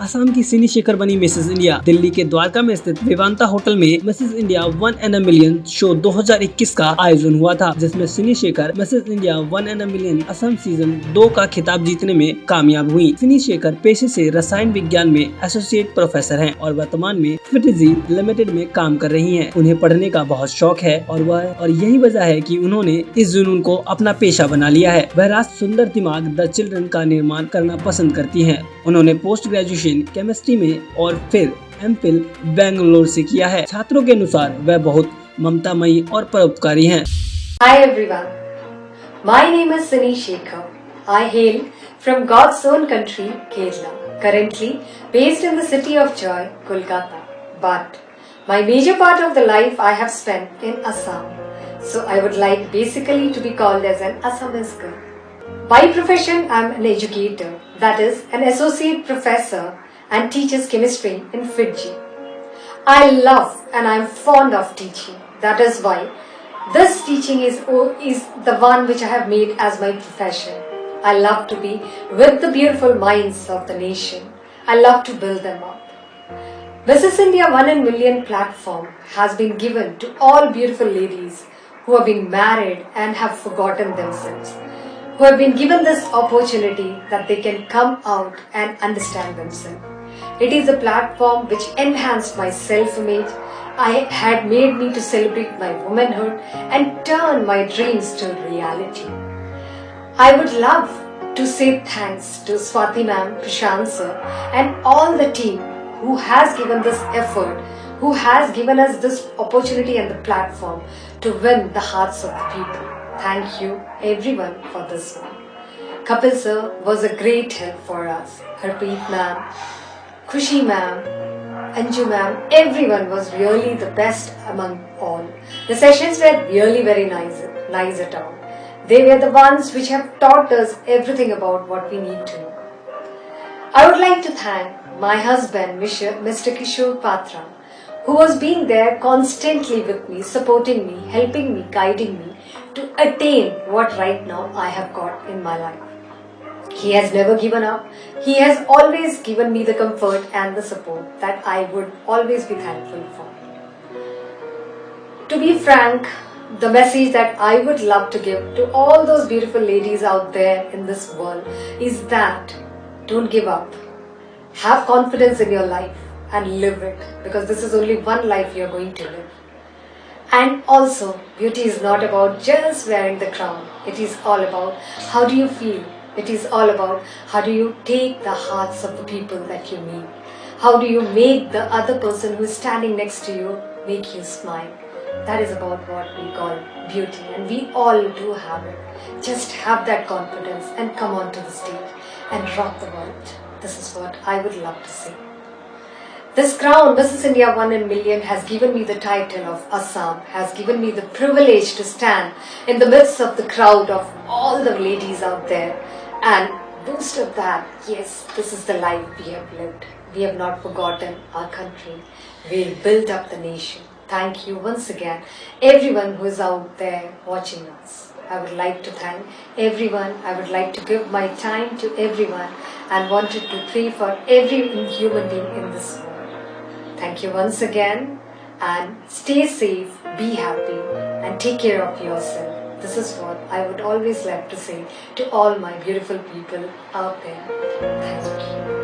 असम की सिनी शेखर बनी मिसेस इंडिया। दिल्ली के द्वारका में स्थित विवांता होटल में Mrs India 1 in a million show 2021 का आयोजन हुआ था, जिसमें सिनी Shekhar Mrs India 1 in a million Assam season 2 का खिताब जीतने में कामयाब हुई। सिनी शेखर पेशे से रसायन विज्ञान में एसोसिएट प्रोफेसर हैं और वर्तमान में फिटजी लिमिटेड में काम कर रही हैं। उन्हें पढ़ने का बहुत शौक है और यही वजह है कि उन्होंने इस जुनून को अपना पेशा बना लिया है। वह राज सुंदर दिमाग द चिल्ड्रन का निर्माण करना पसंद करती हैं। उन्होंने पोस्ट ग्रेजुएशन केमिस्ट्री में और फिर एमफिल बेंगलोर से किया है। छात्रों के अनुसार वह बहुत ममतामयी और परोपकारी हैं। Hi everyone, my name is Sunny Shekhar. I hail from God's own country, Kerala, currently based in the city of joy, Kolkata. But my major part of the life I have spent in Assam. So I would like basically to be called as an Assamese girl. By profession, I am an educator, that is, an associate professor and teaches chemistry in Fiji. I love and I am fond of teaching. That is why this teaching is the one which I have made as my profession. I love to be with the beautiful minds of the nation. I love to build them up. Mrs. India 1 in Million platform has been given to all beautiful ladies who have been married and have forgotten themselves, who have been given this opportunity that they can come out and understand themselves. It is a platform which enhanced my self-image. I had made me to celebrate my womanhood and turn my dreams to reality. I would love to say thanks to Swati ma'am, Prashant sir and all the team who has given this effort, who has given us this opportunity and the platform to win the hearts of the people. Thank you everyone for this one. Kapil sir was a great help for us. Harpreet ma'am, Khushi ma'am, Anju ma'am, everyone was really the best among all. The sessions were really very nice at all. They were the ones which have taught us everything about what we need to know. I would like to thank my husband, Mr. Kishore Patra, who was being there constantly with me, supporting me, helping me, guiding me to attain what right now I have got in my life. He has never given up. He has always given me the comfort and the support that I would always be thankful for. To be frank, the message that I would love to give to all those beautiful ladies out there in this world is that don't give up. Have confidence in your life and live it, because this is only one life you are going to live. And also, beauty is not about just wearing the crown. It is all about how do you feel. It is all about how do you take the hearts of the people that you meet. How do you make the other person who is standing next to you make you smile. That is about what we call beauty, and we all do have it. Just have that confidence and come onto the stage and rock the world. This is what I would love to say. This crown, Mrs. India 1 in Million, has given me the title of Assam, has given me the privilege to stand in the midst of the crowd of all the ladies out there and boast of that, yes, this is the life we have lived. We have not forgotten our country. We built up the nation. Thank you once again, everyone who is out there watching us. I would like to thank everyone. I would like to give my time to everyone and wanted to pray for every human being in this world. Thank you once again, and stay safe, be happy and take care of yourself. This is what I would always like to say to all my beautiful people out there. Thank you.